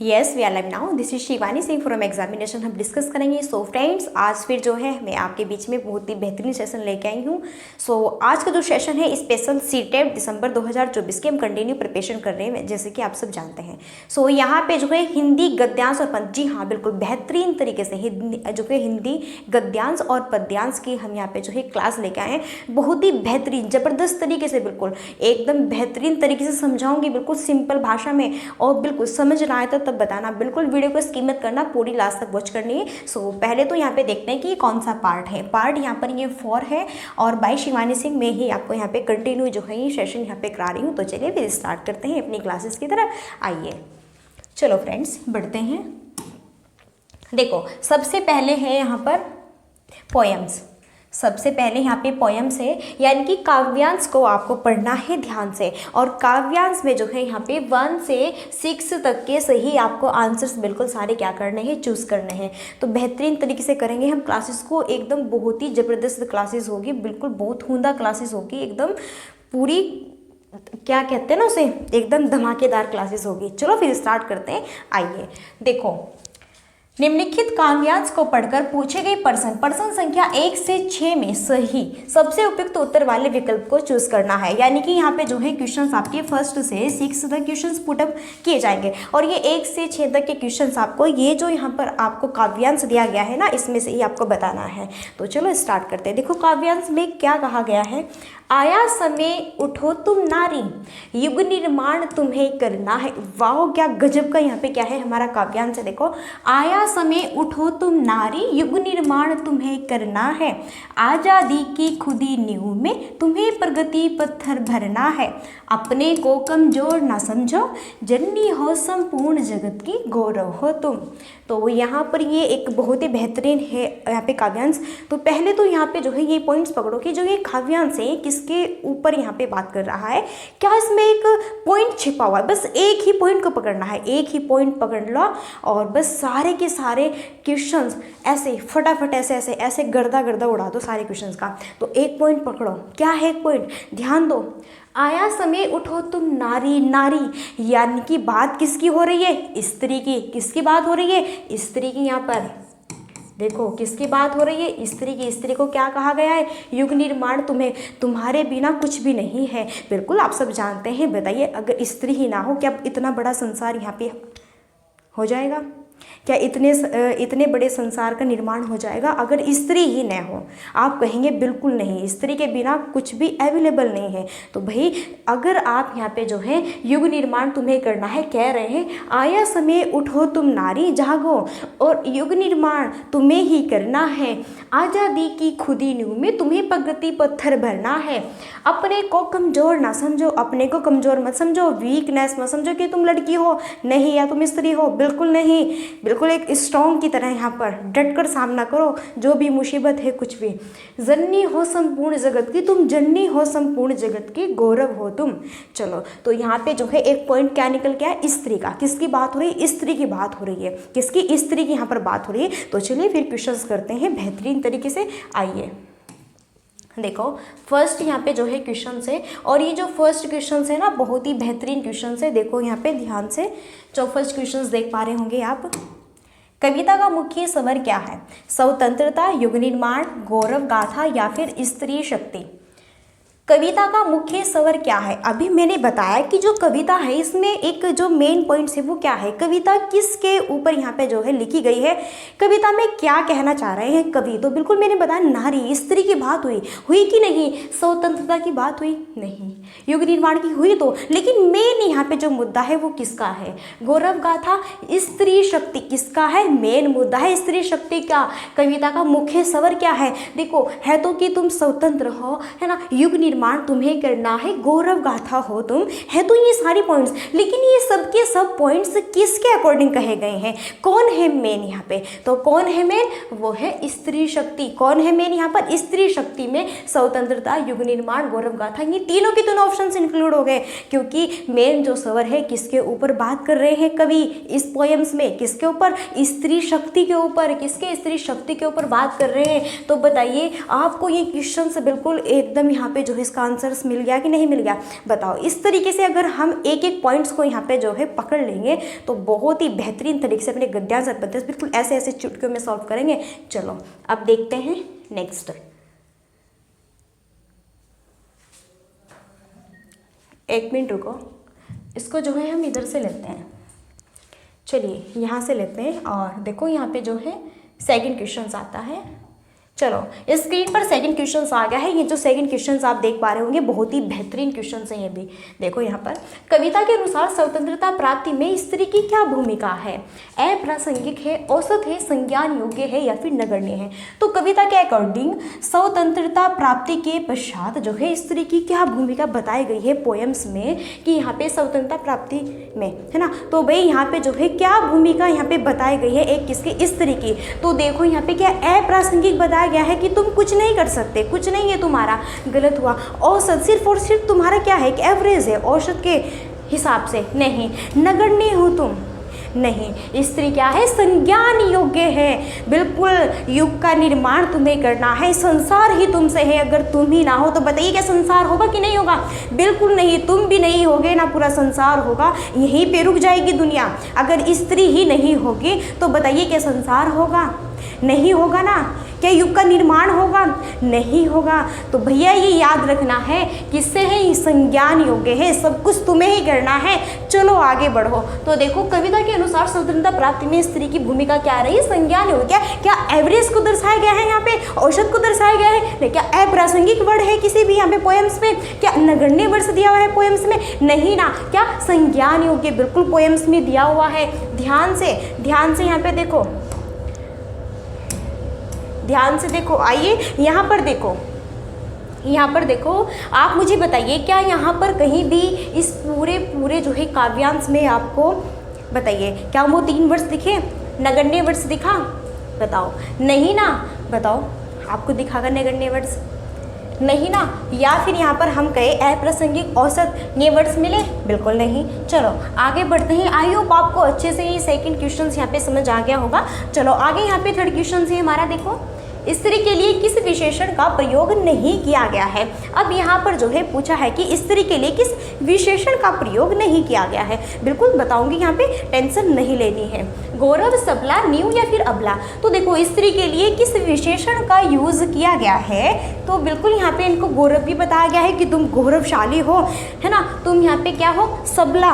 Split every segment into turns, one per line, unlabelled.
Yes we are live now. This is Shivani Singh from examination. हम discuss करेंगे। So friends, आज फिर जो है मैं आपके बीच में बहुत ही बेहतरीन सेशन लेके आई हूँ। सो आज का जो सेशन है स्पेशल सीटेट दिसंबर 2024 की हम कंटिन्यू प्रिपरेशन कर रहे हैं, जैसे कि आप सब जानते हैं। सो यहाँ पे जो है हिंदी गद्यांश और पद्य, जी हाँ बिल्कुल बेहतरीन तरीके से जो है हिंदी गद्यांश और पद्यांश की हम यहाँ पे जो है क्लास लेके आए हैं। बहुत ही बेहतरीन ज़बरदस्त तरीके से, बिल्कुल एकदम बेहतरीन तरीके से समझाऊंगी, बिल्कुल सिंपल भाषा में। और बिल्कुल समझ ना आए तो तब बताना, बिल्कुल वीडियो को स्किप मत करना, पूरी लास्ट तक वॉच करनी है। सो पहले तो यहाँ पे देखते हैं कि कौन सा पार्ट है। पार्ट यहाँ पर ये 4 है और बाय शिवानी सिंह मैं ही आपको यहाँ पे कंटिन्यू जो है ये सेशन यहाँ पे करा रही हूँ। तो चलिए फिर स्टार्ट करते हैं अपनी क्लासेस की तरफ। आइए चलो फ्रेंड्स बढ़ते हैं। देखो सबसे पहले है यहाँ पर पोएम्स। सबसे पहले यहाँ पे पोएम्स है, यानी कि काव्यांश को आपको पढ़ना है ध्यान से। और काव्यांश में जो है यहाँ पे 1 से 6 तक के सही आपको आंसर्स बिल्कुल सारे क्या करने हैं, चूज़ करने हैं। तो बेहतरीन तरीके से करेंगे हम क्लासेस को, एकदम बहुत ही ज़बरदस्त क्लासेस होगी, बिल्कुल बहुत उम्दा क्लासेस होगी, एकदम पूरी क्या कहते हैं ना उसे, एकदम धमाकेदार क्लासेस होगी। चलो फिर स्टार्ट करते हैं। आइए देखो, निम्नलिखित काव्यांश को पढ़कर पूछे गए प्रश्न संख्या 1 से 6 में सही सबसे उपयुक्त उत्तर वाले विकल्प को चूज करना है। यानी कि यहाँ पे जो है क्वेश्चंस आपके 1 से 6 तक क्वेश्चंस पुटअप किए जाएंगे और ये 1 से 6 तक के क्वेश्चंस आपको, ये जो यहाँ पर आपको काव्यांश दिया गया है ना, इसमें से ही आपको बताना है। तो चलो स्टार्ट करते हैं। देखो काव्यांश में क्या कहा गया है, आया समय उठो तुम नारी, युग निर्माण तुम्हें करना है। वाह क्या गजब का यहाँ पे क्या है हमारा काव्यांश है। देखो आया समय उठो तुम नारी, युग निर्माण तुम्हें करना है, आजादी की खुदी नींव में तुम्हें प्रगति पत्थर भरना है, अपने को कमजोर ना समझो, जननी हो संपूर्ण जगत की गौरव हो तुम। तो यहाँ पर ये एक बहुत ही बेहतरीन है यहाँ पे काव्यांश। तो पहले तो यहाँ पे जो है ये पॉइंट्स पकड़ो कि जो ये काव्यांश है किसके ऊपर यहाँ पे बात कर रहा है, क्या इसमें एक पॉइंट छिपा हुआ है। बस एक ही पॉइंट को पकड़ना है, एक ही पॉइंट पकड़ लो और बस सारे के सारे क्वेश्चंस ऐसे फटाफट ऐसे गर्दा गर्दा उड़ा दो सारे क्वेश्चंस का। तो एक पॉइंट पकड़ो, क्या है एक पॉइंट, ध्यान दो। आया समय उठो तुम नारी, नारी यानी कि बात किसकी हो रही है, स्त्री की। किसकी बात हो रही है, स्त्री की। यहाँ पर देखो किसकी बात हो रही है, स्त्री की। स्त्री को क्या कहा गया है, युग निर्माण तुम्हें, तुम्हारे बिना कुछ भी नहीं है। बिल्कुल आप सब जानते हैं। बताइए अगर स्त्री ही ना हो क्या इतना बड़ा संसार यहाँ पे हो जाएगा, क्या इतने बड़े संसार का निर्माण हो जाएगा अगर स्त्री ही न हो। आप कहेंगे बिल्कुल नहीं, स्त्री के बिना कुछ भी अवेलेबल नहीं है। तो भाई अगर आप यहाँ पे जो है युग निर्माण तुम्हें करना है, कह रहे हैं आया समय उठो तुम नारी जागो और युग निर्माण तुम्हें ही करना है, आज़ादी की खुदी नींव में तुम्हें प्रगति पत्थर भरना है, अपने को कमज़ोर ना समझो, अपने को कमज़ोर मत समझो, वीकनेस मत समझो कि तुम लड़की हो नहीं या तुम स्त्री हो, बिल्कुल नहीं। बिल्कुल एक स्ट्रॉन्ग की तरह यहाँ पर डट कर सामना करो जो भी मुसीबत है, कुछ भी। जननी हो संपूर्ण जगत की, तुम जननी हो संपूर्ण जगत की, गौरव हो तुम। चलो तो यहाँ पे जो है एक पॉइंट क्या निकल गया, स्त्री का। किसकी बात हो रही है, स्त्री की बात हो रही है। किसकी, स्त्री की यहाँ पर बात हो रही है। तो चलिए फिर क्वेश्चंस करते हैं बेहतरीन तरीके से। आइए देखो फर्स्ट यहाँ पे जो है क्वेश्चन है और ये जो फर्स्ट क्वेश्चन है ना बहुत ही बेहतरीन क्वेश्चन है। देखो यहाँ पे ध्यान से जो फर्स्ट क्वेश्चन देख पा रहे होंगे आप। कविता का मुख्य स्वर क्या है, स्वतंत्रता, युग निर्माण, गौरव गाथा या फिर स्त्री शक्ति। कविता का मुख्य स्वर क्या है। अभी मैंने बताया कि जो कविता है इसमें एक जो मेन पॉइंट्स है वो क्या है, कविता किसके ऊपर यहाँ पे जो है लिखी गई है, कविता में क्या कहना चाह रहे हैं कवि। तो बिल्कुल मैंने बताया नारी स्त्री की बात हुई कि नहीं, स्वतंत्रता की बात हुई नहीं, युग निर्माण की हुई तो, लेकिन मेन यहाँ पे जो मुद्दा है वो किसका है, गौरव गाथा, स्त्री शक्ति किसका है, मेन मुद्दा है स्त्री शक्ति का। कविता का मुख्य स्वर क्या है, देखो है तो कि तुम स्वतंत्र हो, है ना, युग निर्माण तुम्हें करना है, गौरव गाथा हो तुम, है तो ये सारी पॉइंट्स। लेकिन ये सब के सब पॉइंट्स किसके अकॉर्डिंग कहे गए हैं, कौन है मेन यहाँ पे, तो कौन है मेन, वो है स्त्री शक्ति। कौन है मेन यहाँ पर, स्त्री शक्ति में स्वतंत्रता, युग निर्माण, गौरव गाथा, ये तीनों के तीनों ऑप्शंस इंक्लूड हो गए। क्योंकि मेन जो स्वर है किसके ऊपर बात कर रहे हैं कवि इस पोएम्स में, किसके ऊपर, स्त्री शक्ति के ऊपर। किसके, स्त्री शक्ति के ऊपर बात कर रहे हैं। तो बताइए आपको ये क्वेश्चन बिल्कुल एकदम यहाँ पे जो है इसका आंसर मिल गया कि नहीं मिल गया, बताओ। इस तरीके से अगर हम एक एक पॉइंट्स को यहाँ पे जो है पकड़ लेंगे तो बहुत ही बेहतरीन तरीके से अपने गद्यांश पद्धति बिल्कुल ऐसे ऐसे चुटकियों में सॉल्व करेंगे। चलो अब देखते हैं नेक्स्ट। एक मिनट रुको, इसको जो है हम इधर से लेते हैं। चलिए यहाँ से लेते हैं और देखो यहाँ पे जो है सेकंड क्वेश्चन आता है। चलो इस स्क्रीन पर सेकंड क्वेश्चन आ गया है। ये जो सेकंड क्वेश्चन आप देख पा रहे होंगे बहुत ही बेहतरीन क्वेश्चन है ये भी। देखो यहाँ पर कविता के अनुसार स्वतंत्रता प्राप्ति में स्त्री की क्या भूमिका है? अप्रासंगिक है, औसत है, संज्ञान योग्य है या फिर नगण्य है? तो कविता के अकॉर्डिंग स्वतंत्रता प्राप्ति के पश्चात जो है स्त्री की क्या भूमिका बताई गई है पोएम्स में कि यहाँ पे स्वतंत्रता प्राप्ति में, है ना। तो भाई यहाँ पे जो है क्या भूमिका यहाँ पे बताई गई है एक किसकी, स्त्री की। तो देखो यहाँ पे क्या अप्रासंगिक बताया गया है कि तुम कुछ नहीं कर सकते, कुछ नहीं है तुम्हारा, गलत हुआ। औसत सिर्फ और सिर्फ तुम्हारा क्या है कि एवरेज है, औसत के हिसाब से नहीं। नगण्य हो तुम, नहीं। स्त्री क्या है, संज्ञान योग्य है, बिल्कुल। युग का निर्माण तुम्हें करना है, संसार ही तुमसे है। अगर तुम ही ना हो तो बताइए क्या संसार होगा कि नहीं होगा? बिल्कुल नहीं। तुम भी नहीं होगे ना पूरा संसार होगा, यहीं पे रुक जाएगी दुनिया। अगर स्त्री ही नहीं होगी तो बताइए क्या संसार होगा? नहीं होगा ना। क्या युग का निर्माण होगा? नहीं होगा। तो भैया ये याद रखना है किससे है, ये संज्ञान योग्य है, सब कुछ तुम्हें ही करना है। चलो आगे बढ़ो। तो देखो कविता के अनुसार स्वतंत्रता प्राप्ति में स्त्री की भूमिका क्या रही, संज्ञान योग्य। क्या एवरेज को दर्शाया गया है यहाँ पे, औसत को दर्शाया गया है? क्या अप्रासंगिक वर्ड है किसी भी यहाँ पे पोएम्स में? क्या नगण्य वर्ड दिया हुआ है पोएम्स में? नहीं ना। क्या संज्ञान योग्य बिल्कुल पोएम्स में दिया हुआ है। ध्यान से यहाँ पे देखो, ध्यान से देखो। आइए यहाँ पर देखो, यहाँ पर देखो। आप मुझे बताइए क्या यहाँ पर कहीं भी इस पूरे जो है काव्यांश में आपको बताइए क्या वो 3 वर्ड्स दिखे, नगण्य वर्ड्स दिखा? बताओ। नहीं ना। बताओ आपको दिखागा नगण्य वर्ड्स? नहीं ना। या फिर यहाँ पर हम कहे अप्रासंगिक, औसत, ये वर्ड्स मिले? बिल्कुल नहीं। चलो आगे बढ़ते हैं। आई होप आपको अच्छे से ये सेकंड क्वेश्चन यहाँ पे समझ आ गया होगा। चलो आगे यहाँ पे थर्ड क्वेश्चन है हमारा। देखो स्त्री के लिए किस विशेषण का प्रयोग नहीं किया गया है? अब यहाँ पर जो है पूछा है कि स्त्री के लिए किस विशेषण का प्रयोग नहीं किया गया है। बिल्कुल बताऊंगी, यहाँ पे टेंशन नहीं लेनी है। गौरव, सबला, न्यू या फिर अबला? तो देखो स्त्री के लिए किस विशेषण का यूज किया गया है? तो बिल्कुल यहाँ पे इनको गौरव भी बताया गया है कि तुम गौरवशाली हो, है ना। तुम यहाँ पे क्या हो, सबला।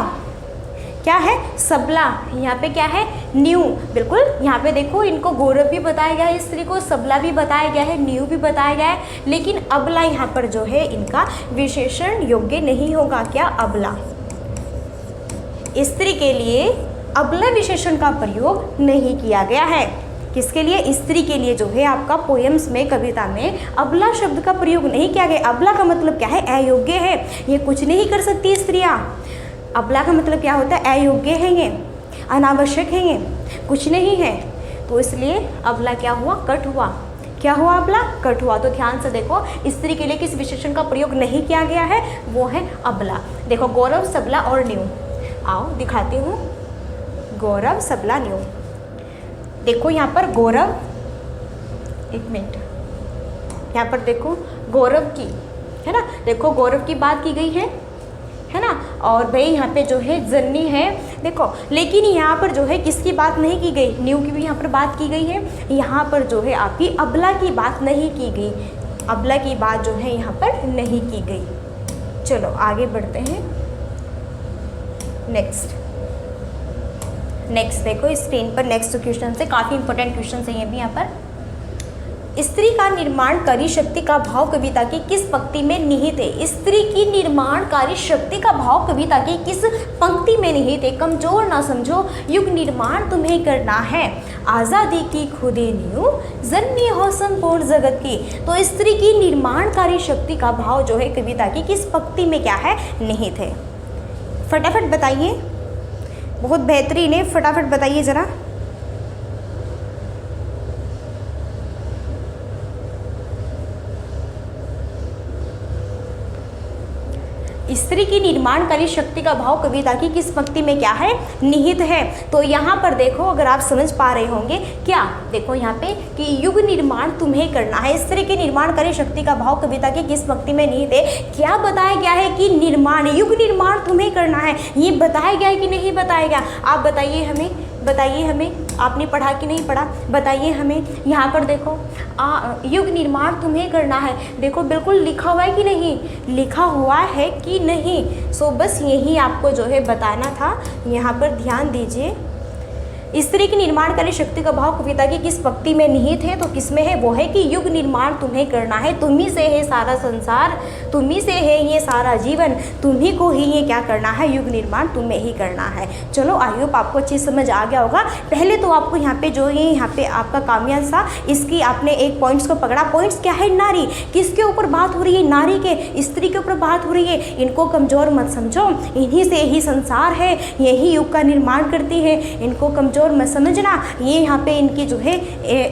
क्या है, सबला। यहाँ पे क्या है, न्यू। बिल्कुल यहाँ पे देखो इनको गौरव भी बताया गया है, स्त्री को सबला भी बताया गया है, न्यू भी बताया गया है, लेकिन अबला यहाँ पर जो है इनका विशेषण योग्य नहीं होगा। क्या, अबला। स्त्री के लिए अबला विशेषण का प्रयोग नहीं किया गया है। किसके लिए, स्त्री के लिए जो है आपका पोएम्स में, कविता में अबला शब्द का प्रयोग नहीं किया गया। अबला का मतलब क्या है, अयोग्य है, ये कुछ नहीं कर सकती स्त्रियाँ। अबला का मतलब क्या होता है, अयोग्य है, ये अनावश्यक है, ये कुछ नहीं है। तो इसलिए अबला क्या हुआ, कट हुआ। क्या हुआ, अबला कट हुआ। तो ध्यान से देखो स्त्री के लिए किस विशेषण का प्रयोग नहीं किया गया है, वो है अबला। देखो गौरव, सबला और न्यू। आओ दिखाती हूँ, गौरव, सबला, न्यू। देखो यहाँ पर गौरव, एक मिनट, यहाँ पर देखो गौरव की, है ना, देखो गौरव की बात की गई है ना। और भाई यहाँ पे जो है जन्नी है, देखो। लेकिन यहाँ पर जो है किसकी बात नहीं की गई, न्यू की भी यहाँ पर बात की गई है। यहाँ पर जो है आपकी अबला की बात नहीं की गई, अबला की बात जो है यहाँ पर नहीं की गई। चलो आगे बढ़ते हैं। नेक्स्ट देखो स्क्रीन पर नेक्स्ट क्वेश्चन से, काफ़ी इंपॉर्टेंट क्वेश्चन है ये भी यहाँ पर। स्त्री का निर्माणकारी शक्ति का भाव कविता की किस पंक्ति में निहित है? स्त्री की निर्माणकारी शक्ति का भाव कविता की किस पंक्ति में निहित है? कमजोर ना समझो, युग निर्माण तुम्हें करना है, आज़ादी की खुदे न्यू, जन्मी हो संपूर्ण जगत की। तो स्त्री की निर्माणकारी शक्ति का भाव जो है कविता की किस पंक्ति में क्या है, निहित है? फटाफट बताइए, बहुत बेहतरीन है, फटाफट बताइए ज़रा। स्त्री की निर्माणकारी शक्ति का भाव कविता की किस पंक्ति में क्या है, निहित है। तो यहाँ पर देखो, अगर आप समझ पा रहे होंगे क्या, देखो यहाँ पे कि युग निर्माण तुम्हें करना है, स्त्री की निर्माणकारी शक्ति का भाव कविता की किस पंक्ति में निहित है। क्या बताया गया है कि निर्माण, युग निर्माण तुम्हें करना है, ये बताया गया है कि नहीं बताया गया। आप बताइए हमें, बताइए हमें, आपने पढ़ा कि नहीं पढ़ा, बताइए हमें। यहाँ पर देखो युग निर्माण तुम्हें करना है, देखो बिल्कुल लिखा हुआ है कि नहीं, लिखा हुआ है कि नहीं। सो बस यही आपको जो है बताना था। यहाँ पर ध्यान दीजिए, स्त्री की निर्माणकारी शक्ति का भाव कविता की किस पंक्ति में निहित है, तो किसमें है, वो है कि युग निर्माण तुम्हें करना है, तुम्ही से है सारा संसार, तुम्ही से है ये सारा जीवन, तुम्ही को ही ये क्या करना है, युग निर्माण तुम्हें ही करना है। चलो आई होप आपको अच्छी समझ आ गया होगा। पहले तो आपको यहाँ पे जो ये यहाँ पे आपका काव्यांश था, इसकी आपने एक पॉइंट्स को पकड़ा। पॉइंट्स क्या है, नारी, किसके ऊपर बात हो रही है, नारी के, स्त्री के ऊपर बात हो रही है। इनको कमजोर मत समझो, इन्हीं से ही संसार है, यही युग का निर्माण करती है, इनको कमजोर मत समझना। ये यहाँ पे इनकी जो है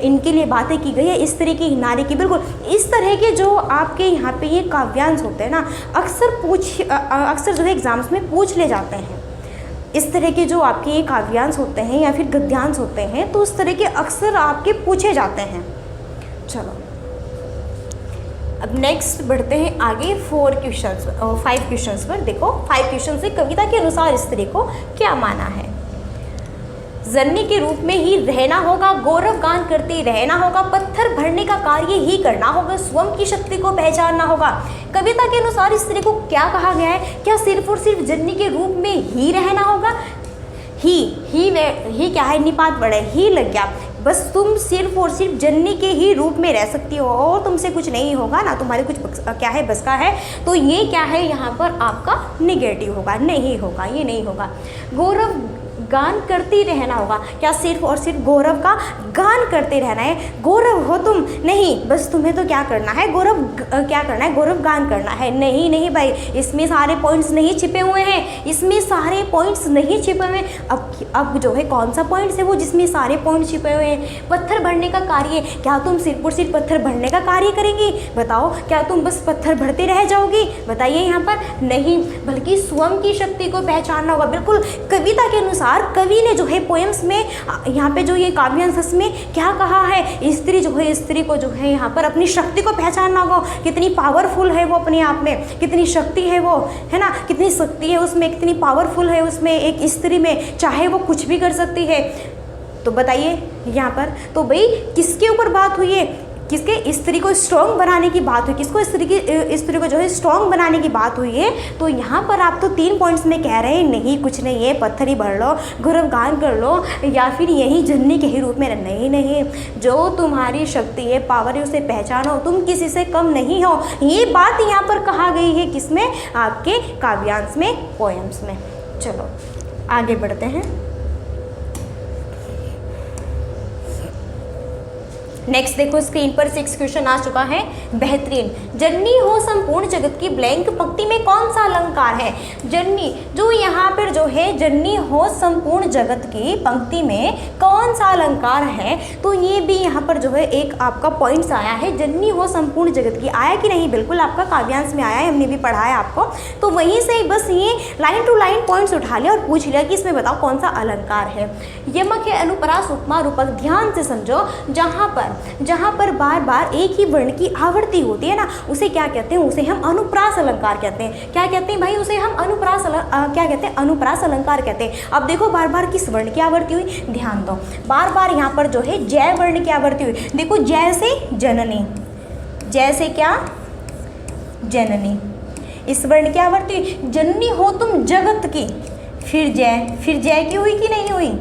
इनके लिए बातें की गई है, स्त्री की, नारी की। बिल्कुल इस तरह के जो आपके यहाँ पे ये काव्यांश होते हैं ना, अक्सर जो है एग्जाम्स में पूछ ले जाते हैं। इस तरह के जो आपके ये काव्यांश होते हैं या फिर गद्यांश होते हैं, तो उस तरह के अक्सर आपके पूछे जाते हैं। चलो अब नेक्स्ट बढ़ते हैं आगे 5 क्वेश्चंस पर। देखो 5 क्वेश्चन से कविता के अनुसार स्त्री को क्या माना है। जननी के रूप में ही रहना होगा, गौरव गान करते रहना होगा, पत्थर भरने का कार्य ही करना होगा, स्वयं की शक्ति को पहचानना होगा। कविता के अनुसार स्त्री को क्या कहा गया है, क्या सिर्फ और सिर्फ जननी के रूप में ही रहना होगा। ही क्या है, निपात बड़ा है, ही लग गया, बस तुम सिर्फ और सिर्फ जननी के ही रूप में रह सकती हो और तुमसे कुछ नहीं होगा ना, तुम्हारे कुछ क्या है बस का है। तो ये क्या है, यहाँ पर आपका निगेटिव होगा, नहीं होगा, ये नहीं होगा। गौरव गान करती रहना होगा, क्या सिर्फ और सिर्फ गौरव का गान करते रहना है, गौरव हो तुम, नहीं, बस तुम्हें तो क्या करना है, गौरव क्या करना है, गौरव गान करना है। नहीं नहीं भाई, इसमें सारे पॉइंट्स नहीं छिपे हुए हैं, इसमें सारे पॉइंट्स नहीं छिपे हुए हैं। अब जो है कौन सा पॉइंट्स है वो जिसमें सारे पॉइंट्स छिपे हुए हैं। पत्थर भरने का कार्य, क्या तुम सिर्फ और सिर्फ पत्थर भरने का कार्य करेंगी, बताओ, क्या तुम बस पत्थर भरते रह जाओगी, बताइए यहाँ पर, नहीं, बल्कि स्वयं की शक्ति को पहचानना होगा। बिल्कुल कविता के अनुसार कवि ने जो है पोएम्स में, यहाँ पे जो ये काव्यांश में क्या कहा है, स्त्री जो है, स्त्री को जो है यहाँ पर अपनी शक्ति को पहचानना होगा, कितनी पावरफुल है वो अपने आप में, कितनी शक्ति है वो, है ना, कितनी शक्ति है उसमें, कितनी पावरफुल है उसमें एक स्त्री में, चाहे वो कुछ भी कर सकती है। तो बताइए यहाँ पर, तो भाई किसके ऊपर बात हुई है, किसके, स्त्री को स्ट्रॉन्ग बनाने की बात हुई, किसको, स्त्री को जो है स्ट्रॉन्ग बनाने की बात हुई है। तो यहाँ पर आप तो 3 पॉइंट्स में कह रहे हैं, नहीं कुछ नहीं है, पत्थर ही भर लो, गौरव गान कर लो, या फिर यही जननी के ही रूप में, नहीं नहीं, जो तुम्हारी शक्ति है, पावर है, उसे पहचानो, तुम किसी से कम नहीं हो। ये बात यहाँ पर कहा गई है किसमें, आपके काव्यांश में, पोएम्स में। चलो आगे बढ़ते हैं। नेक्स्ट देखो स्क्रीन पर 6 क्वेश्चन आ चुका है, बेहतरीन। जननी हो संपूर्ण जगत की ब्लैंक पंक्ति में कौन सा अलंकार है। जननी, जो यहाँ पर जो है जननी हो संपूर्ण जगत की पंक्ति में कौन सा अलंकार है, तो ये भी यहाँ पर जो है एक आपका पॉइंट्स आया है, जननी हो संपूर्ण जगत की, आया कि नहीं, बिल्कुल आपका काव्यांश में आया है, हमने भी पढ़ा है आपको। तो वहीं से बस ये लाइन टू लाइन पॉइंट्स उठा लिया और पूछ लिया कि इसमें बताओ कौन सा अलंकार है। यमक है, अनुप्रास, उपमा, रूपक, ध्यान से समझो। जहाँ पर बार बार एक ही वर्ण की आवृत्ति होती है ना, उसे क्या कहते हैं, उसे हम अनुप्रास अलंकार कहते हैं। क्या कहते हैं भाई, उसे हम अनुप्रास क्या कहते हैं, अनुप्रास अलंकार कहते हैं। अब देखो बार बार किस वर्ण की आवृत्ति हुई, ध्यान दो, बार बार यहाँ पर जो है जय वर्ण की आवृत्ति हुई। देखो जय से जननी, जय से क्या, जननी, इस वर्ण की आवृत्ति हुई। जननी हो तुम जगत की, फिर जय की हुई कि नहीं हुई,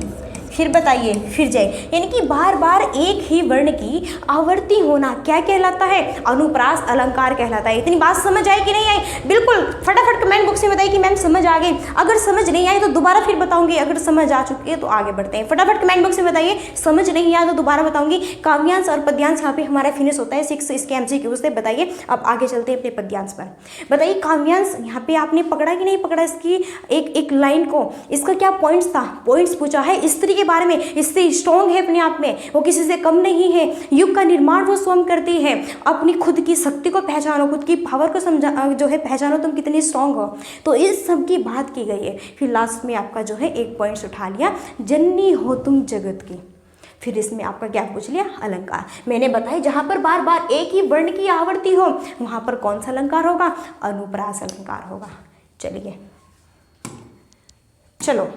फिर बताइए, फिर जय, यानी कि बार बार एक ही वर्ण की आवर्ती होना क्या कहलाता है, अनुप्रास अलंकार कहलाता है। इतनी बात समझ आई कि नहीं आई, बिल्कुल फटाफट कमेंट बॉक्स में बताइए कि मैम समझ आ गई। अगर समझ नहीं आई तो दोबारा फिर बताऊंगी, अगर समझ आ चुकी है तो आगे बढ़ते हैं। फटाफट कमेंट बॉक्स में बताइए, समझ नहीं आया तो दोबारा बताऊंगी। काव्यांश और पद्यांश यहाँ पे हमारा फिनिश होता है 6 इसके MCQ से। बताइए अब आगे चलते हैं अपने पद्यांश पर। बताइए काव्यांश यहाँ पे आपने पकड़ा कि नहीं पकड़ा, इसकी एक लाइन को, इसका क्या पॉइंट्स था, पॉइंट्स पूछा है, स्त्री के के बारे में, इससे स्ट्रॉन्ग है अपने आप में, वो किसी से कम नहीं है, युग का निर्माण वो स्वयं करती है। अपनी खुद की शक्ति को पहचानो, खुद की पावर को समझा जो है पहचानो, तुम कितनी स्ट्रॉन्ग हो। तो इस सब की बात की गई है। फिर लास्ट में आपका जो है एक पॉइंट्स उठा लिया, जननी हो तुम जगत की। फिर इसमें आपका क्या पूछ लिया, अलंकार। मैंने बताया जहाँ पर बार बार एक ही वर्ण की आवर्ती हो वहाँ पर कौन सा अलंकार होगा, अनुप्रास अलंकार होगा। चलिए चलो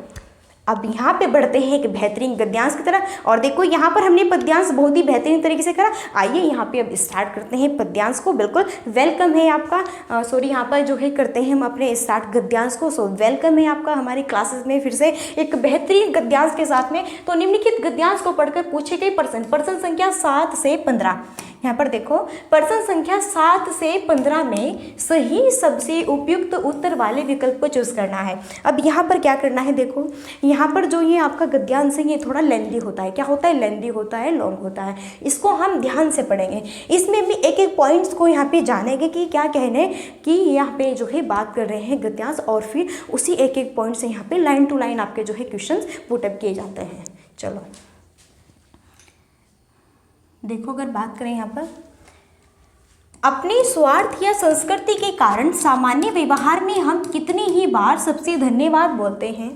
अब यहाँ पे बढ़ते हैं एक बेहतरीन गद्यांश की तरह। और देखो यहाँ पर हमने पद्यांश बहुत ही बेहतरीन तरीके से करा। आइए यहाँ पे अब स्टार्ट करते हैं पद्यांश को। बिल्कुल वेलकम है आपका, सॉरी यहाँ पर जो है करते हैं हम अपने स्टार्ट गद्यांश को। सो वेलकम है आपका हमारी क्लासेस में फिर से एक बेहतरीन गद्यांश के साथ में। तो निम्नलिखित गद्यांश को पढ़कर पूछे गए प्रश्न संख्या 7 से 15। यहाँ पर देखो प्रश्न संख्या 7 से 15 में सही सबसे उपयुक्त उत्तर वाले विकल्प को चूज करना है। अब यहाँ पर क्या करना है, देखो यहाँ पर जो ये आपका गद्यांश है ये थोड़ा लेंदी होता है। क्या होता है, लेंदी होता है, लॉन्ग होता है। इसको हम ध्यान से पढ़ेंगे। इसमें भी एक एक पॉइंट्स को यहाँ पे जानेंगे कि क्या कहने कि यहाँ पे जो है बात कर रहे हैं गद्यांश, और फिर उसी एक एक पॉइंट से यहाँ पे लाइन टू लाइन आपके जो है क्वेश्चन पुटअप किए जाते हैं। चलो देखो अगर बात करें यहाँ पर, अपने स्वार्थ या संस्कृति के कारण सामान्य व्यवहार में हम कितनी ही बार सबसे धन्यवाद बोलते हैं,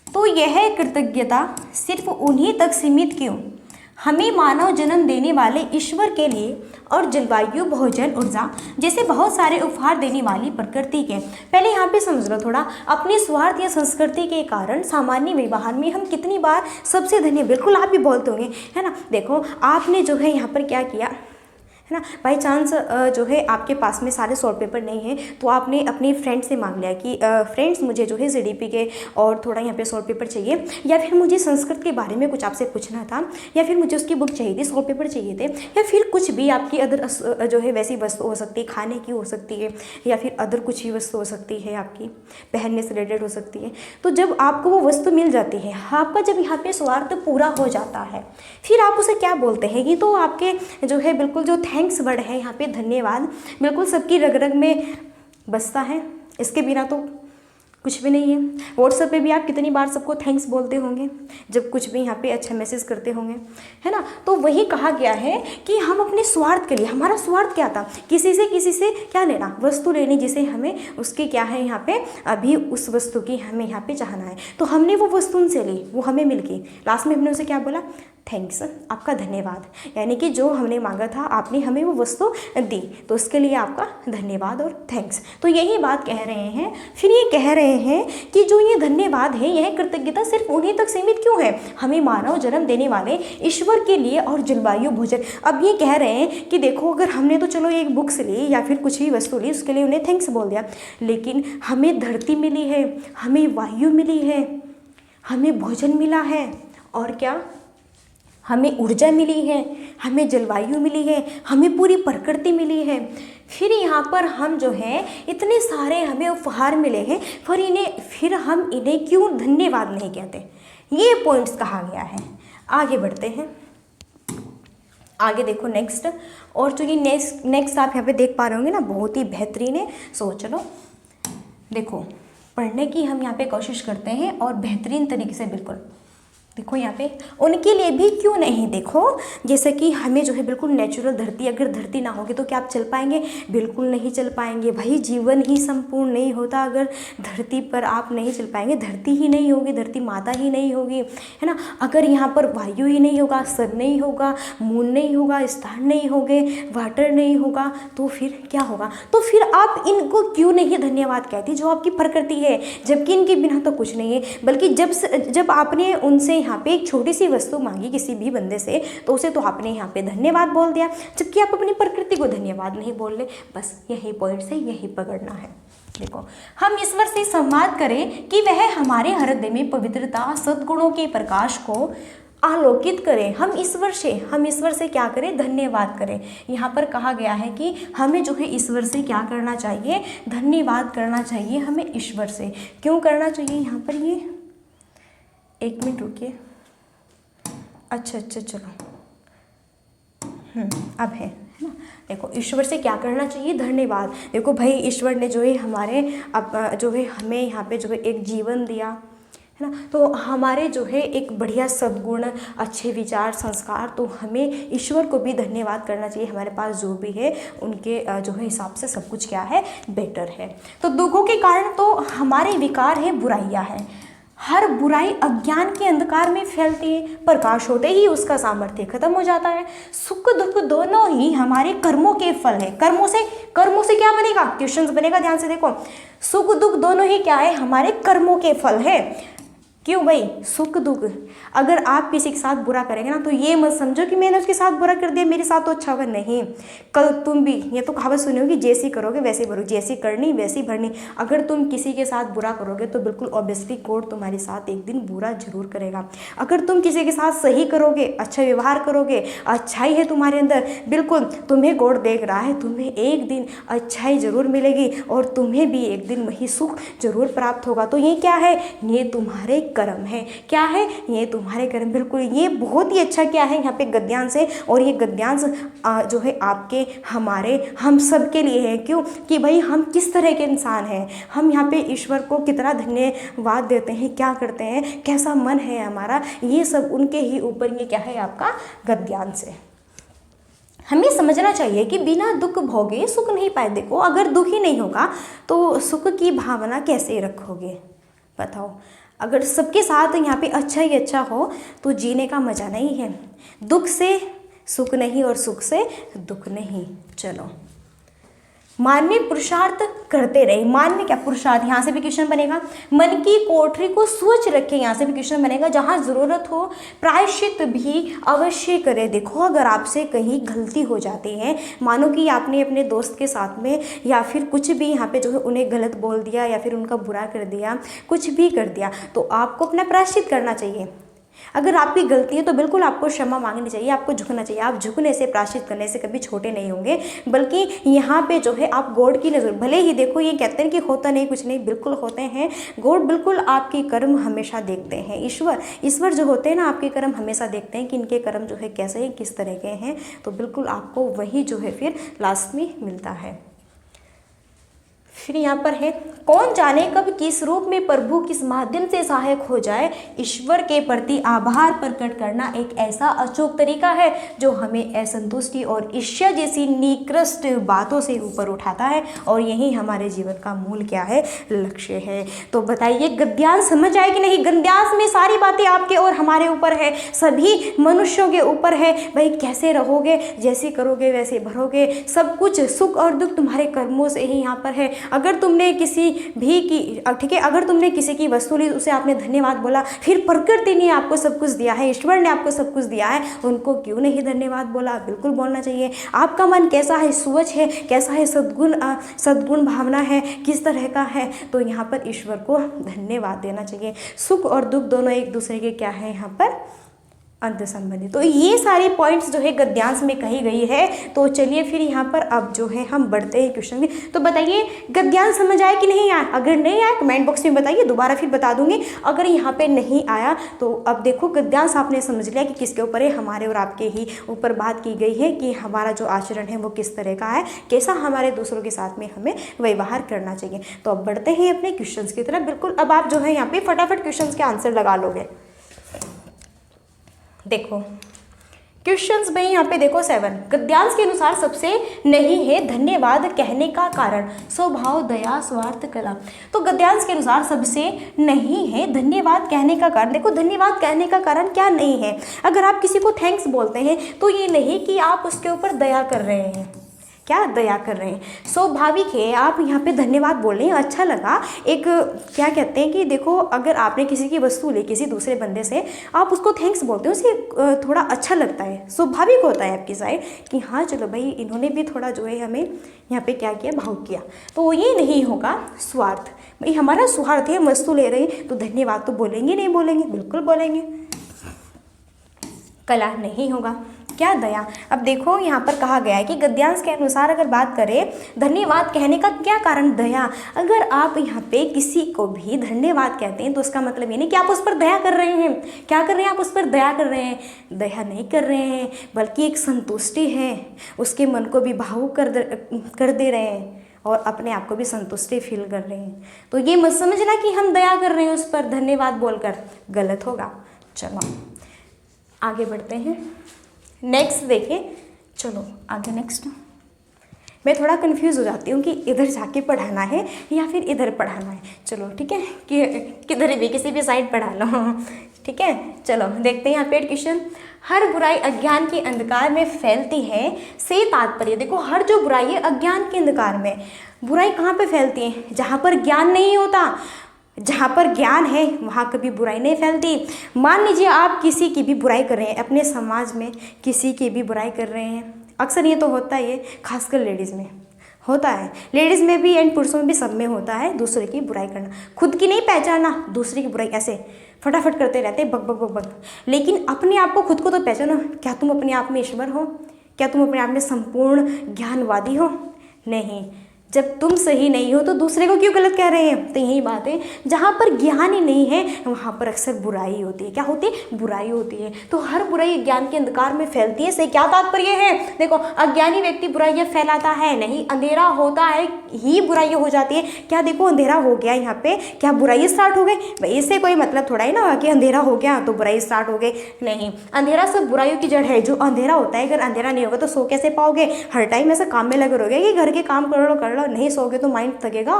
तो यह कृतज्ञता सिर्फ उन्हीं तक सीमित क्यों? हमें मानव जन्म देने वाले ईश्वर के लिए और जलवायु, भोजन, ऊर्जा जैसे बहुत सारे उपहार देने वाली प्रकृति के। पहले यहाँ पे समझ लो थोड़ा, अपने स्वार्थ या संस्कृति के कारण सामान्य व्यवहार में हम कितनी बार सबसे धन्य, बिल्कुल आप भी बोलते होंगे है ना। देखो आपने जो है यहाँ पर क्या किया है ना, बाई चांस जो है आपके पास में सारे सॉल्व पेपर नहीं है तो आपने अपने फ्रेंड से मांग लिया कि फ्रेंड्स मुझे जो है जीडीपी के और थोड़ा यहाँ पे सॉल्व पेपर चाहिए, या फिर मुझे संस्कृत के बारे में कुछ आपसे पूछना था, या फिर मुझे उसकी बुक चाहिए थी, सॉल्व पेपर चाहिए थे, या फिर कुछ भी आपकी अदर जो है वैसी वस्तु हो सकती है, खाने की हो सकती है, या फिर अदर कुछ ही वस्तु हो सकती है, आपकी पहनने से रिलेटेड हो सकती है। तो जब आपको वो वस्तु मिल जाती है, आपका जब यहाँ पे स्वार्थ पूरा हो जाता है, फिर आप उसे क्या बोलते हैं, ये तो आपके जो है बिल्कुल जो थैंक्स वर्ड है यहाँ पे, धन्यवाद, बिल्कुल सबकी रग रग में बसता है। इसके बिना तो कुछ भी नहीं है। व्हाट्सएप पे भी आप कितनी बार सबको थैंक्स बोलते होंगे जब कुछ भी यहाँ पे अच्छा मैसेज करते होंगे, है ना। तो वही कहा गया है कि हम अपने स्वार्थ के लिए, हमारा स्वार्थ क्या था, किसी से क्या लेना, वस्तु लेनी जिसे हमें उसकी क्या है यहाँ पे, अभी उस वस्तु की हमें यहाँ पे चाहना है, तो हमने वो वस्तु उनसे ली, वो हमें मिल गई, लास्ट में हमने उसे क्या बोला, थैंक्स, आपका धन्यवाद। यानी कि जो हमने मांगा था आपने हमें वो वस्तु दी, तो उसके लिए आपका धन्यवाद और थैंक्स। तो यही बात कह रहे हैं। फिर ये कह रहे हैं कि जो ये धन्यवाद है, यह कृतज्ञता सिर्फ उन्हीं तक सीमित क्यों है, हमें मानव जन्म देने वाले ईश्वर के लिए और जलवायु, भोजन। अब ये कह रहे हैं कि देखो अगर हमने तो चलो एक बुक्स ली या फिर कुछ भी वस्तु ली, उसके लिए उन्हें थैंक्स बोल दिया, लेकिन हमें धरती मिली है, हमें वायु मिली है, हमें भोजन मिला है, और क्या, हमें ऊर्जा मिली है, हमें जलवायु मिली है, हमें पूरी प्रकृति मिली है। फिर यहाँ पर हम जो है इतने सारे हमें उपहार मिले हैं, फिर हम इन्हें क्यों धन्यवाद नहीं कहते, ये पॉइंट्स कहा गया है। आगे बढ़ते हैं, आगे देखो नेक्स्ट, और जो ये नेक्स्ट आप यहाँ पे देख पा रहे होंगे ना, बहुत ही बेहतरीन है। सो चलो देखो, पढ़ने की हम यहाँ पे कोशिश करते हैं और बेहतरीन तरीके से, बिल्कुल देखो यहाँ पे उनके लिए भी क्यों नहीं, देखो जैसे कि हमें जो है बिल्कुल नेचुरल धरती, अगर धरती ना होगी तो क्या आप चल पाएंगे, बिल्कुल नहीं चल पाएंगे भाई। जीवन ही संपूर्ण नहीं होता अगर धरती पर आप नहीं चल पाएंगे, धरती ही नहीं होगी, धरती माता ही नहीं होगी, है ना। अगर यहाँ पर वायु ही नहीं होगा, सन नहीं होगा, मून नहीं होगा, स्टार नहीं होंगे, वाटर नहीं होगा, तो फिर क्या होगा। तो फिर आप इनको क्यों नहीं धन्यवाद कहती, जो आपकी प्रकृति है, जबकि इनके बिना तो कुछ नहीं है। बल्कि जब आपने उनसे यहाँ पे एक छोटी सी वस्तु मांगी किसी भी बंदे से, तो उसे तो आपने यहाँ पे धन्यवाद बोल दिया, जबकि आप अपनी प्रकृति को धन्यवाद नहीं बोल रहे। बस यही पॉइंट से यही पकड़ना है। देखो, हम ईश्वर से संवाद करें कि वह हमारे हृदय में पवित्रता, सद्गुणों के प्रकाश को आलोकित करें। हम ईश्वर से क्या करें, धन्यवाद करें। यहाँ पर कहा गया है कि हमें जो है ईश्वर से क्या करना चाहिए, धन्यवाद करना चाहिए हमें ईश्वर से। क्यों करना चाहिए, यहाँ पर ये एक मिनट रुकिए, अच्छा चलो, अब है ना। देखो ईश्वर से क्या करना चाहिए, धन्यवाद। देखो भाई ईश्वर ने जो है हमारे अब जो है हमें यहाँ पे जो है एक जीवन दिया, है ना। तो हमारे जो है एक बढ़िया सद्गुण, अच्छे विचार, संस्कार, तो हमें ईश्वर को भी धन्यवाद करना चाहिए। हमारे पास जो भी है उनके जो है हिसाब से सब कुछ क्या है, बेटर है। तो दुखों के कारण तो हमारे विकार है, बुराइयां हैं। हर बुराई अज्ञान के अंधकार में फैलती है, प्रकाश होते ही उसका सामर्थ्य खत्म हो जाता है। सुख दुख दोनों ही हमारे कर्मों के फल है। कर्मों से क्या बनेगा, क्वेश्चंस बनेगा, ध्यान से देखो। सुख दुख दोनों ही क्या है, हमारे कर्मों के फल है। क्यों भाई, सुख दुख, अगर आप किसी के साथ बुरा करेंगे ना, तो ये मत समझो कि मैंने उसके साथ बुरा कर दिया, मेरे साथ तो अच्छा होगा, नहीं। कल तुम भी, ये तो कहावत सुनी होगी, जैसी करोगे वैसे भरोगे, जैसी करनी वैसी भरनी। अगर तुम किसी के साथ बुरा करोगे तो बिल्कुल ऑब्वियसली कोड तुम्हारे साथ एक दिन बुरा जरूर करेगा। अगर तुम किसी के साथ सही करोगे, अच्छा व्यवहार करोगे, अच्छाई है तुम्हारे अंदर, बिल्कुल तुम्हें गॉड देख रहा है, तुम्हें एक दिन अच्छाई जरूर मिलेगी और तुम्हें भी एक दिन वही सुख जरूर प्राप्त होगा। तो ये क्या है, ये तुम्हारे कर्म है। क्या है, ये तुम्हारे कर्म, बिल्कुल। ये बहुत ही अच्छा क्या है यहाँ पे गद्यांश है, और ये गद्यांश जो है आपके, हमारे, हम सब के लिए है। क्यों, कि भाई हम किस तरह के इंसान हैं, हम यहाँ पे ईश्वर को कितना धन्यवाद देते हैं, क्या करते हैं, कैसा मन है हमारा, ये सब उनके ही ऊपर ये क्या है, आपका गद्यांश है। हमें समझना चाहिए कि बिना दुख भोगे सुख नहीं पाए। देखो, अगर दुख ही नहीं होगा तो सुख की भावना कैसे रखोगे, बताओ। अगर सबके साथ यहाँ पे अच्छा ही अच्छा हो तो जीने का मज़ा नहीं है। दुख से सुख नहीं और सुख से दुख नहीं। चलो, मानवीय पुरुषार्थ करते रहे। मानवीय क्या पुरुषार्थ, यहाँ से भी क्वेश्चन बनेगा। मन की कोठरी को स्वच्छ रखें, यहाँ से भी क्वेश्चन बनेगा। जहाँ ज़रूरत हो प्रायश्चित भी अवश्य करें। देखो, अगर आपसे कहीं गलती हो जाती है, मानो कि आपने अपने दोस्त के साथ में या फिर कुछ भी यहाँ पे जो है उन्हें गलत बोल दिया या फिर उनका बुरा कर दिया, कुछ भी कर दिया, तो आपको अपना प्रायश्चित करना चाहिए। अगर आपकी गलती है तो बिल्कुल आपको क्षमा मांगनी चाहिए, आपको झुकना चाहिए। आप झुकने से, प्रायश्चित करने से कभी छोटे नहीं होंगे, बल्कि यहाँ पे जो है आप गॉड की नज़र, भले ही देखो ये कहते हैं कि होता नहीं कुछ नहीं, बिल्कुल होते हैं। गॉड बिल्कुल आपके कर्म हमेशा देखते हैं। ईश्वर जो होते हैं ना, आपके कर्म हमेशा देखते हैं कि इनके कर्म जो है कैसे हैं, किस तरह के हैं, तो बिल्कुल आपको वही जो है फिर लास्ट में मिलता है। फिर यहाँ पर है, कौन जाने कब किस रूप में प्रभु किस माध्यम से सहायक हो जाए। ईश्वर के प्रति आभार प्रकट करना एक ऐसा अचूक तरीका है जो हमें असंतुष्टि और ईर्ष्या जैसी निकृष्ट बातों से ऊपर उठाता है, और यही हमारे जीवन का मूल क्या है, लक्ष्य है। तो बताइए, गद्यांश समझ आए कि नहीं। गद्यांश में सारी बातें आपके और हमारे ऊपर है, सभी मनुष्यों के ऊपर है। भाई कैसे रहोगे, जैसे करोगे वैसे भरोगे। सब कुछ सुख और दुख तुम्हारे कर्मों से ही यहाँ पर है। अगर तुमने किसी भी की, ठीक है, अगर तुमने किसी की वस्तु ली, उसे आपने धन्यवाद बोला, फिर प्रकृति ने आपको सब कुछ दिया है, ईश्वर ने आपको सब कुछ दिया है, उनको क्यों नहीं धन्यवाद बोला, बिल्कुल बोलना चाहिए। आपका मन कैसा है, स्वच्छ है, कैसा है, सद्गुण भावना है, किस तरह का है, तो यहाँ पर ईश्वर को धन्यवाद देना चाहिए। सुख और दुख दोनों एक दूसरे के क्या है, यहाँ पर अंत संबंधी। तो ये सारी पॉइंट्स जो है गद्यांश में कही गई है। तो चलिए फिर यहाँ पर अब जो है हम बढ़ते हैं क्वेश्चन में। तो बताइए, गद्यांश समझ आया कि नहीं आया। अगर नहीं आया कमेंट बॉक्स में बताइए, दोबारा फिर बता दूंगी। अगर यहाँ पे नहीं आया तो अब देखो, गद्यांश आपने समझ लिया कि किसके ऊपर है, हमारे और आपके ही ऊपर बात की गई है कि हमारा जो आचरण है वो किस तरह का है, कैसा हमारे दूसरों के साथ में हमें व्यवहार करना चाहिए। तो अब बढ़ते हैं अपने क्वेश्चन की तरफ। बिल्कुल, अब आप जो है यहाँ पे फटाफट क्वेश्चन के आंसर लगा लोगे। देखो क्वेश्चंस में यहाँ पे देखो 7, गद्यांश के अनुसार सबसे नहीं है धन्यवाद कहने का कारण स्वभाव, दया, स्वार्थ, कला। तो गद्यांश के अनुसार सबसे नहीं है धन्यवाद कहने का कारण। देखो, धन्यवाद कहने का कारण क्या नहीं है। अगर आप किसी को थैंक्स बोलते हैं तो ये नहीं कि आप उसके ऊपर दया कर रहे हैं। क्या दया कर रहे हैं, स्वाभाविक है। आप यहाँ पे धन्यवाद बोल रहे हैं, अच्छा लगा। एक क्या कहते हैं कि देखो, अगर आपने किसी की वस्तु ली किसी दूसरे बंदे से, आप उसको थैंक्स बोलते हो, उसे थोड़ा अच्छा लगता है, स्वाभाविक होता है आपकी साइड कि हाँ चलो भाई, इन्होंने भी थोड़ा जो है हमें यहाँ पे क्या किया, भाव किया। तो ये नहीं होगा स्वार्थ। भाई हमारा स्वार्थ है, वस्तु ले रहे हैं तो धन्यवाद तो बोलेंगे, नहीं बोलेंगे, बिल्कुल बोलेंगे। कला नहीं होगा। क्या दया। अब देखो यहाँ पर कहा गया है कि गद्यांश के अनुसार अगर बात करें धन्यवाद कहने का क्या कारण, दया। अगर आप यहाँ पे किसी को भी धन्यवाद कहते हैं तो उसका मतलब ये नहीं कि आप उस पर दया कर रहे हैं। क्या कर रहे हैं आप, उस पर दया कर रहे हैं, दया नहीं कर रहे हैं, बल्कि एक संतुष्टि है, उसके मन को भी भावुक कर दे रहे हैं। और अपने आप को भी संतुष्टि फील कर रहे हैं। तो ये मत समझना कि हम दया कर रहे हैं उस पर धन्यवाद बोलकर, गलत होगा। चलो आगे बढ़ते हैं, नेक्स्ट देखिए। चलो आगे नेक्स्ट। मैं थोड़ा कंफ्यूज हो जाती हूँ कि इधर जाके पढ़ाना है या फिर इधर पढ़ाना है। चलो ठीक है, कि किधर भी किसी भी साइड पढ़ा लो, ठीक है। चलो देखते हैं यहाँ पे क्वेश्चन। हर बुराई अज्ञान के अंधकार में फैलती है से तात्पर्य। देखो हर जो बुराई है अज्ञान के अंधकार में, बुराई कहाँ पे फैलती है? जहाँ पर ज्ञान नहीं होता। जहाँ पर ज्ञान है वहाँ कभी बुराई नहीं फैलती। मान लीजिए आप किसी की भी बुराई कर रहे हैं, अपने समाज में किसी की भी बुराई कर रहे हैं, अक्सर ये तो होता ही है, खासकर लेडीज़ में होता है, लेडीज़ में भी एंड पुरुषों में भी, सब में होता है दूसरे की बुराई करना। खुद की नहीं पहचाना, दूसरे की बुराई ऐसे फटाफट करते रहते हैं, बक बक बक बक। लेकिन अपने आप को, खुद को तो पहचानो। क्या तुम अपने आप में ईश्वर हो? क्या तुम अपने आप में संपूर्ण ज्ञानवादी हो? नहीं। जब तुम सही नहीं हो तो दूसरे को क्यों गलत कह रहे हैं? तो यही बात है, जहाँ पर ज्ञान ही नहीं है वहाँ पर अक्सर बुराई होती है। क्या होती है? बुराई होती है। तो हर बुराई ज्ञान के अंधकार में फैलती है से क्या तात्पर्य है? देखो अज्ञानी व्यक्ति बुराइयाँ फैलाता है नहीं, अंधेरा होता है ही बुराइयाँ हो जाती है। क्या देखो अंधेरा हो गया यहाँ पे, क्या बुराई स्टार्ट हो गई? भाई इससे कोई मतलब थोड़ा ही ना कि अंधेरा हो गया तो बुराई स्टार्ट हो गई। नहीं, अंधेरा सब बुराइयों की जड़ है। जो अंधेरा होता है, अगर अंधेरा नहीं होगा तो सो कैसे पाओगे? हर टाइम ऐसे काम में लगे रहोगे कि घर के काम कर लो, नहीं सोओगे तो माइंड थकेगा।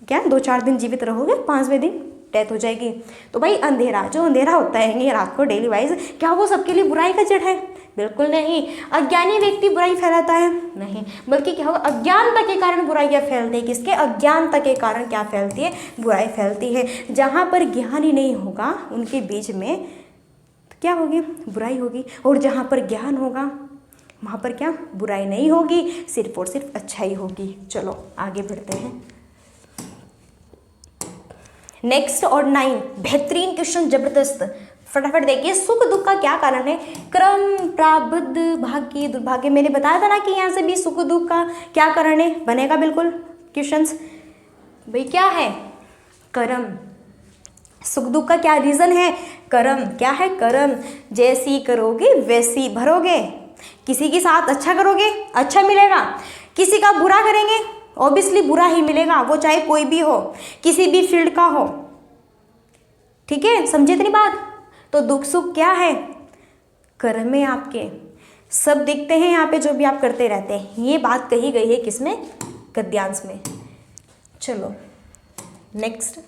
क्या 2-4 दिन जीवित रहोगे, 5वें दिन डेथ हो जाएगी। तो भाई अंधेरा, जो अंधेरा होता है ये रात को डेली वाइज, क्या वो सबके लिए बुराई का जड़ है? बिल्कुल नहीं। अज्ञानी व्यक्ति बुराई फैलाता है? नहीं, बल्कि क्या होगा, अज्ञानता के कारण बुराइयाँ फैलती है। किसके? अज्ञानता के कारण क्या फैलती है? बुराई फैलती है। जहाँ पर ज्ञान ही नहीं होगा उनके बीच में तो क्या होगी? बुराई होगी। और जहाँ पर ज्ञान होगा वहाँ पर क्या? बुराई नहीं होगी, सिर्फ और सिर्फ अच्छाई होगी। चलो आगे बढ़ते हैं, नेक्स्ट और 9 बेहतरीन क्वेश्चन, जबरदस्त। फटाफट देखिए, सुख दुख का क्या कारण है? क्रम, प्रारब्ध, भाग्य, दुर्भाग्य। मैंने बताया था ना कि यहाँ से भी सुख दुख का क्या कारण है, बनेगा बिल्कुल क्वेश्चंस। भाई क्या है? कर्म। सुख दुख का क्या रीजन है? कर्म। क्या है? कर्म। जैसी करोगे वैसी भरोगे। किसी के साथ अच्छा करोगे, अच्छा मिलेगा। किसी का बुरा करेंगे, ऑब्वियसली बुरा ही मिलेगा, वो चाहे कोई भी हो, किसी भी फील्ड का हो। ठीक है, समझे इतनी बात? तो दुख सुख क्या है? कर्म में आपके सब दिखते हैं यहाँ पे, जो भी आप करते रहते हैं। ये बात कही गई है किसमें? गद्यांश में। चलो नेक्स्ट,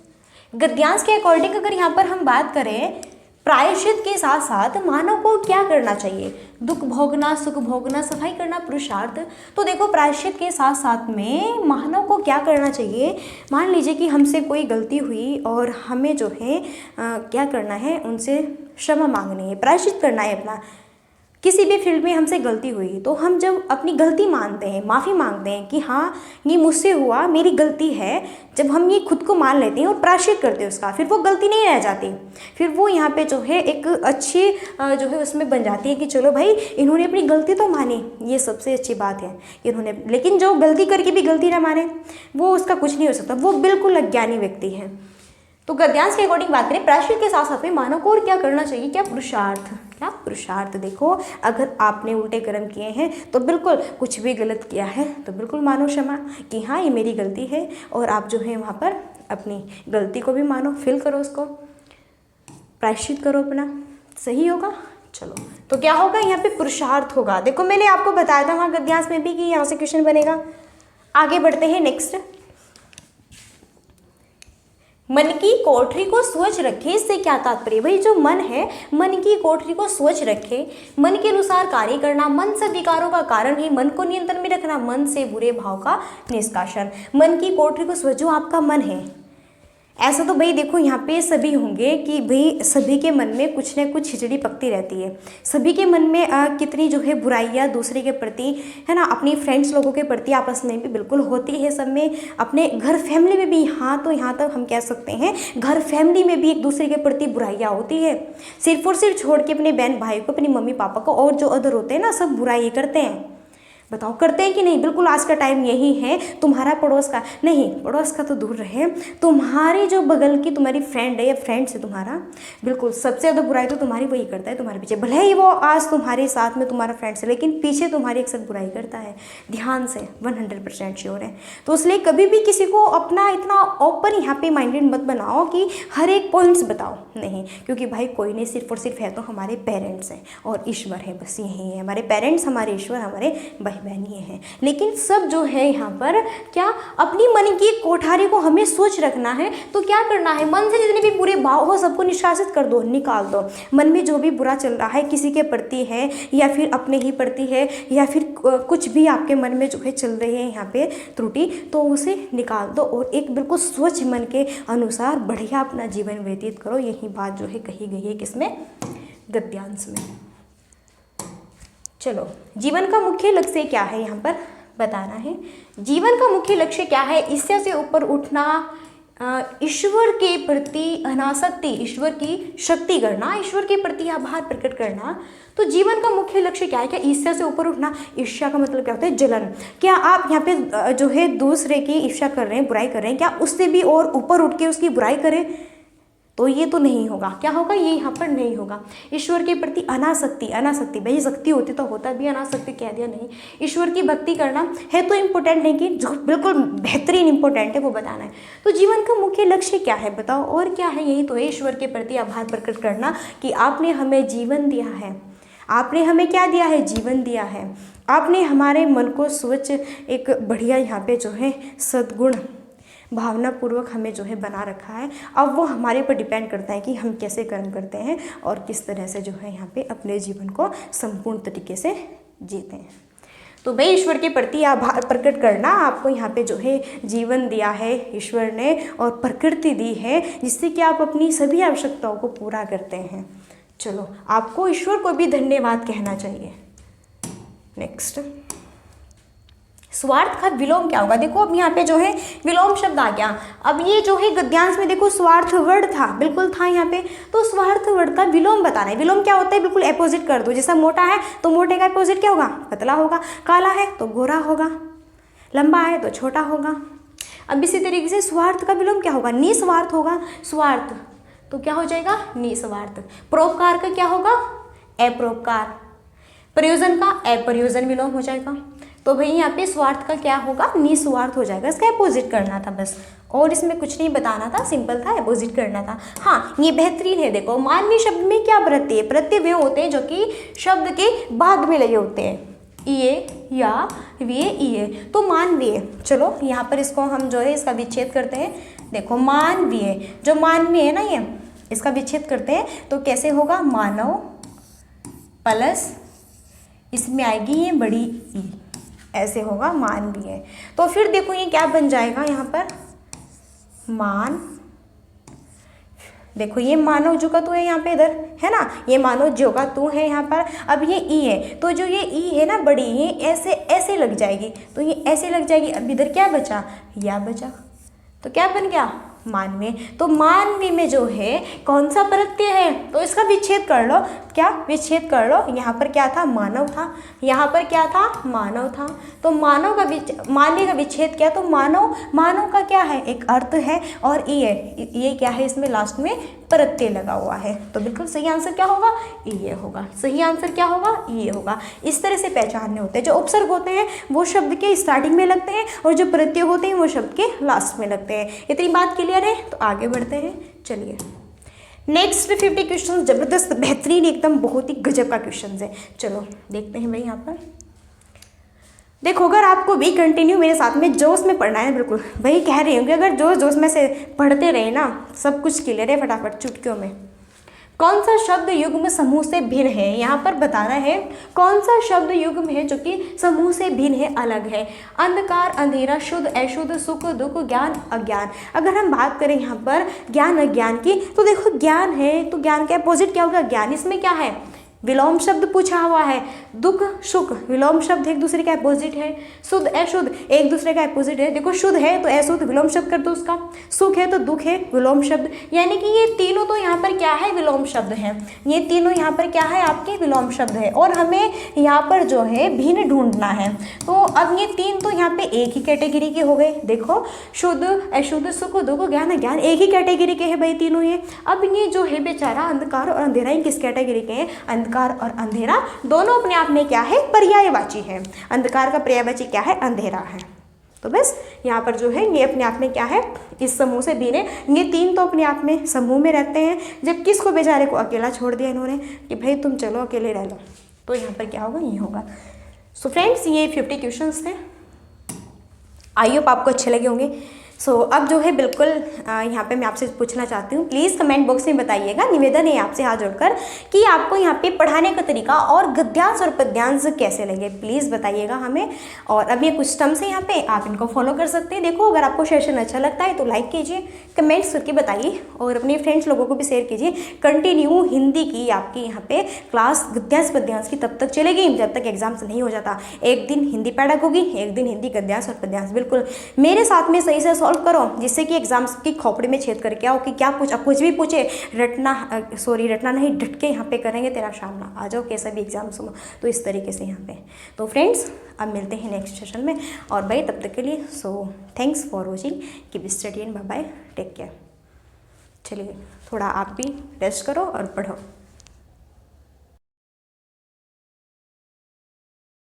गद्यांश के अकॉर्डिंग अगर यहाँ पर हम बात करें, प्रायश्चित के साथ साथ मानव को क्या करना चाहिए? दुख भोगना, सुख भोगना, सफाई करना, पुरुषार्थ। तो देखो प्रायश्चित के साथ साथ में मानव को क्या करना चाहिए? मान लीजिए कि हमसे कोई गलती हुई और हमें जो है क्या करना है? उनसे क्षमा मांगनी है, प्रायश्चित करना है अपना। किसी भी फील्ड में हमसे गलती हुई तो हम जब अपनी गलती मानते हैं, माफ़ी मांगते हैं कि हाँ ये मुझसे हुआ, मेरी गलती है, जब हम ये खुद को मान लेते हैं और प्रायश्चित करते हैं उसका, फिर वो गलती नहीं रह जाती। फिर वो यहाँ पे जो है एक अच्छी जो है उसमें बन जाती है कि चलो भाई इन्होंने अपनी गलती तो मानी, ये सबसे अच्छी बात है इन्होंने। लेकिन जो गलती करके भी गलती ना माने, वो उसका कुछ नहीं हो सकता, वो बिल्कुल अज्ञानी व्यक्ति है। तो गद्यांश के अकॉर्डिंग बात करें, प्रायश्चित के साथ साथ में मानव को और क्या करना चाहिए? क्या? पुरुषार्थ। क्या? पुरुषार्थ। देखो अगर आपने उल्टे कर्म किए हैं तो बिल्कुल, कुछ भी गलत किया है तो बिल्कुल मानो क्षमा कि हाँ ये मेरी गलती है, और आप जो है वहाँ पर अपनी गलती को भी मानो, फील करो उसको, प्रायश्चित करो अपना, सही होगा। चलो तो क्या होगा यहाँ पे? पुरुषार्थ होगा। देखो मैंने आपको बताया था वहाँ गद्यांश में भी कि यहाँ से क्वेश्चन बनेगा। आगे बढ़ते हैं नेक्स्ट, मन की कोठरी को स्वच्छ रखे, इससे क्या तात्पर्य? भाई जो मन है, मन की कोठरी को स्वच्छ रखे, मन के अनुसार कार्य करना, मन से विकारों का कारण है, मन को नियंत्रण में रखना, मन से बुरे भाव का निष्कासन। मन की कोठरी को स्वच्छ, जो आपका मन है। ऐसा तो भाई देखो यहाँ पे सभी होंगे कि भाई सभी के मन में कुछ न कुछ खिचड़ी पकती रहती है। सभी के मन में कितनी जो है बुराइयाँ दूसरे के प्रति, है ना, अपनी फ्रेंड्स लोगों के प्रति आपस में भी बिल्कुल होती है। सब में, अपने घर फैमिली में भी, हाँ तो यहाँ तक हम कह सकते हैं घर फैमिली में भी एक दूसरे के प्रति बुराइयाँ होती है। सिर्फ और सिर्फ छोड़ के अपने बहन भाई को, अपनी मम्मी पापा को, और जो अदर होते हैं ना सब बुराई करते हैं। बताओ करते हैं कि नहीं? बिल्कुल आज का टाइम यही है। तुम्हारा पड़ोस का नहीं, पड़ोस का तो दूर रहे, तुम्हारी जो बगल की तुम्हारी फ्रेंड है या फ्रेंड्स है तुम्हारा, बिल्कुल सबसे ज़्यादा बुराई तो तुम्हारी वही करता है तुम्हारे पीछे। भले ही वो आज तुम्हारे साथ में तुम्हारा फ्रेंड्स है, लेकिन पीछे तुम्हारी अक्सर बुराई करता है। ध्यान से 100% श्योर है। तो इसलिए कभी भी किसी को अपना इतना ओपन यहाँ पे माइंडेड मत बनाओ कि हर एक पॉइंट्स बताओ, नहीं, क्योंकि भाई कोई नहीं, सिर्फ और सिर्फ है तो हमारे पेरेंट्स हैं और ईश्वर है, बस यही है। हमारे पेरेंट्स, हमारे ईश्वर, हमारे भाई बहन ये हैं। लेकिन सब जो है यहाँ पर क्या, अपनी मन की कोठारी को हमें सोच रखना है। तो क्या करना है, मन से जितने भी बुरे भाव हो सबको निष्कासित कर दो, निकाल दो। मन में जो भी बुरा चल रहा है किसी के प्रति है या फिर अपने ही प्रति है या फिर कुछ भी आपके मन में जो है चल रही है यहाँ पे त्रुटि, तो उसे निकाल दो और एक बिल्कुल स्वच्छ मन के अनुसार बढ़िया अपना जीवन व्यतीत करो। यही बात जो है कही गई है किसमें, गद्यांश में। चलो, जीवन का मुख्य लक्ष्य क्या है यहाँ पर बताना है। जीवन का मुख्य लक्ष्य क्या है, ईर्ष्या से ऊपर उठना, ईश्वर के प्रति अनासक्ति, ईश्वर की शक्ति करना, ईश्वर के प्रति आभार प्रकट करना। तो जीवन का मुख्य लक्ष्य क्या है, क्या ईर्ष्या से ऊपर उठना। ईर्ष्या का मतलब क्या होता है, जलन। क्या आप यहाँ पे जो है दूसरे की ईर्ष्या कर रहे हैं, बुराई कर रहे हैं, क्या उससे भी और ऊपर उठ के उसकी बुराई करें, तो ये तो नहीं होगा। क्या होगा, ये यहाँ पर नहीं होगा। ईश्वर के प्रति अनासक्ति, अनासक्ति भाई शक्ति होती तो होता भी, अनासक्ति कह दिया नहीं। ईश्वर की भक्ति करना है तो इम्पोर्टेंट नहीं कि जो बिल्कुल बेहतरीन इंपॉर्टेंट है वो बताना है। तो जीवन का मुख्य लक्ष्य क्या है बताओ, और क्या है, यही तो है ईश्वर के प्रति आभार प्रकट करना कि आपने हमें जीवन दिया है। आपने हमें क्या दिया है, जीवन दिया है। आपने हमारे मन को स्वच्छ एक बढ़िया यहाँ पे जो है सद्गुण भावना पूर्वक हमें जो है बना रखा है। अब वो हमारे ऊपर डिपेंड करता है कि हम कैसे कर्म करते हैं और किस तरह से जो है यहाँ पे अपने जीवन को संपूर्ण तरीके से जीते हैं। तो भाई ईश्वर के प्रति आभार प्रकट करना, आपको यहाँ पे जो है जीवन दिया है ईश्वर ने और प्रकृति दी है जिससे कि आप अपनी सभी आवश्यकताओं को पूरा करते हैं। चलो, आपको ईश्वर को भी धन्यवाद कहना चाहिए। नेक्स्ट, स्वार्थ का विलोम क्या होगा। देखो अब यहाँ पे जो है विलोम शब्द आ गया। अब ये जो है गद्यांश में देखो स्वार्थ वर्ड था, बिल्कुल था यहाँ पे, तो स्वार्थ वर्ड का विलोम बताना है। विलोम क्या होता है, बिल्कुल अपोजिट कर दो। जैसा मोटा है तो मोटे का अपोजिट क्या होगा, पतला होगा। काला है तो गोरा होगा, लंबा है तो छोटा होगा। अब इसी तरीके से स्वार्थ का विलोम क्या होगा, निस्वार्थ होगा। स्वार्थ तो क्या हो जाएगा, निस्वार्थ। परोपकार का क्या होगा, अपरोपकार। प्रयोजन का अप्रयोजन विलोम हो जाएगा। तो भाई यहाँ पे स्वार्थ का क्या होगा, निस्वार्थ हो जाएगा। इसका अपोजिट करना था बस, और इसमें कुछ नहीं बताना था, सिंपल था, अपोजिट करना था। हाँ, ये बेहतरीन है। देखो, मानवीय शब्द में क्या प्रत्यय, प्रत्यय वे होते हैं जो कि शब्द के बाद में लगे होते हैं, ये या वे ये, तो मानवीय। चलो यहाँ पर इसको हम जो है इसका विच्छेद करते हैं। देखो मानवीय, जो मानवीय है ना ये, इसका विच्छेद करते हैं तो कैसे होगा, मानव प्लस इसमें आएगी ये बड़ी ई, ऐसे होगा मानवीय। तो फिर देखो ये क्या बन जाएगा यहाँ पर, मान। देखो ये मानव जो का तू है यहाँ पे इधर है ना, ये मानव जो का तू है यहाँ पर। अब ये ई है तो जो ये ई है ना बड़ी, ये ऐसे ऐसे लग जाएगी, तो ये ऐसे लग जाएगी। अब इधर क्या बचा, या बचा, तो क्या बन गया, मानवीय। तो मानवीय में जो है कौन सा प्रत्यय है, तो इसका विच्छेद कर लो। क्या विच्छेद कर लो, यहाँ पर क्या था, मानव था, यहाँ पर क्या था, मानव था। तो मानव का मानवीय का विच्छेद क्या, तो मानव, मानव का क्या है, एक अर्थ है और ये क्या है, इसमें लास्ट में प्रत्यय लगा हुआ है। तो बिल्कुल सही आंसर क्या होगा, ये होगा। सही आंसर क्या होगा, ये होगा। इस तरह से पहचानने होते हैं। जो उपसर्ग होते हैं वो शब्द के स्टार्टिंग में लगते हैं और जो प्रत्यय होते हैं वो शब्द के लास्ट में लगते हैं। इतनी बात क्लियर है, तो आगे बढ़ते हैं। चलिए नेक्स्ट 50 क्वेश्चन जबरदस्त बेहतरीन एकदम बहुत ही गजब का क्वेश्चन है। चलो देखते हैं भाई यहाँ पर। देखो अगर आपको भी कंटिन्यू मेरे साथ में जोश में पढ़ना है, बिल्कुल वही कह रही हूँ कि अगर जोश जोश में से पढ़ते रहे ना, सब कुछ क्लियर है फटाफट चुटकियों में। कौन सा शब्द युग्म समूह से भिन्न है, यहाँ पर बताना है कौन सा शब्द युग्म है जो कि समूह से भिन्न है, अलग है। अंधकार, अंधेरा, शुद्ध, अशुद्ध, सुख, दुख, ज्ञान, अज्ञान। अगर हम बात करें यहाँ पर ज्ञान अज्ञान की, तो देखो ज्ञान है तो ज्ञान के अपोजिट क्या होगा, ज्ञान। इसमें क्या है, विलोम शब्द पूछा हुआ है। दुख सुख विलोम शब्द एक दूसरे का अपोजिट है। शुद्ध अशुद्ध एक दूसरे का अपोजिट है। देखो शुद्ध है तो अशुद्ध विलोम शब्द कर दो उसका, सुख है तो दुख है विलोम शब्द, यानी कि ये तीनों तो यहाँ पर क्या है, विलोम शब्द हैं। ये तीनों यहाँ पर क्या है, आपके विलोम शब्द है और हमें यहाँ पर जो है भिन्न ढूंढना है। तो अब ये तीन तो यहाँ पे एक ही कैटेगरी के हो गए। देखो शुद्ध अशुद्ध सुख दुख ज्ञान अज्ञान एक ही कैटेगरी के हैं भाई तीनों ये। अब ये जो है बेचारा अंधकार और अंधेरा ये किस कैटेगरी के हैं, अंधकार और अंधेरा दोनों अपने आप में क्या है, पर्यायवाची है। अंधकार का पर्यायवाची क्या है, अंधेरा है। तो बस यहाँ पर जो है ये अपने आप में क्या है, इस समूह से भिन्न है। ये तीन तो अपने आप में समूह में रहते हैं, जब किसको बेचारे को अकेला छोड़ दिया इन्होंने कि भाई तुम चलो अकेले रह लो, तो यहाँ पर क्या होगा, ये होगा। सो फ्रेंड्स ये 50 क्वेश्चंस थे, आई होप आपको अच्छे लगे होंगे। सो अब जो है बिल्कुल यहाँ पे मैं आपसे पूछना चाहती हूँ, प्लीज़ कमेंट बॉक्स में बताइएगा, निवेदन है आपसे हाथ जोड़कर कि आपको यहाँ पे पढ़ाने का तरीका और गद्यांश और पद्यांश कैसे लगे, प्लीज़ बताइएगा हमें। और अब ये कुछ टर्म्स है यहाँ पे, आप इनको फॉलो कर सकते हैं। देखो अगर आपको सेशन अच्छा लगता है तो लाइक कीजिए, कमेंट्स करके बताइए और अपने फ्रेंड्स लोगों को भी शेयर कीजिए। कंटिन्यू हिंदी की आपकी यहाँ पे क्लास गद्यांश पद्यांश की तब तक चलेगी जब तक एग्जाम्स नहीं हो जाता। एक दिन हिंदी पैडागोगी, एक दिन हिंदी गद्यांश और पद्यांश। बिल्कुल मेरे साथ में सही से सॉल्व करो, जिससे कि एग्जाम्स की खोपड़ी में छेद करके आओ कि क्या कुछ भी पूछे रटना नहीं, डट के यहाँ पे करेंगे तेरा सामना, आ जाओ कैसा भी एग्जाम सुनो। तो इस तरीके से यहाँ पे। तो फ्रेंड्स अब मिलते हैं नेक्स्ट सेशन में, और भाई तब तक के लिए so thanks for watching, keep study and bye bye, take care. चलिए थोड़ा आप भी रेस्ट करो और पढ़ो।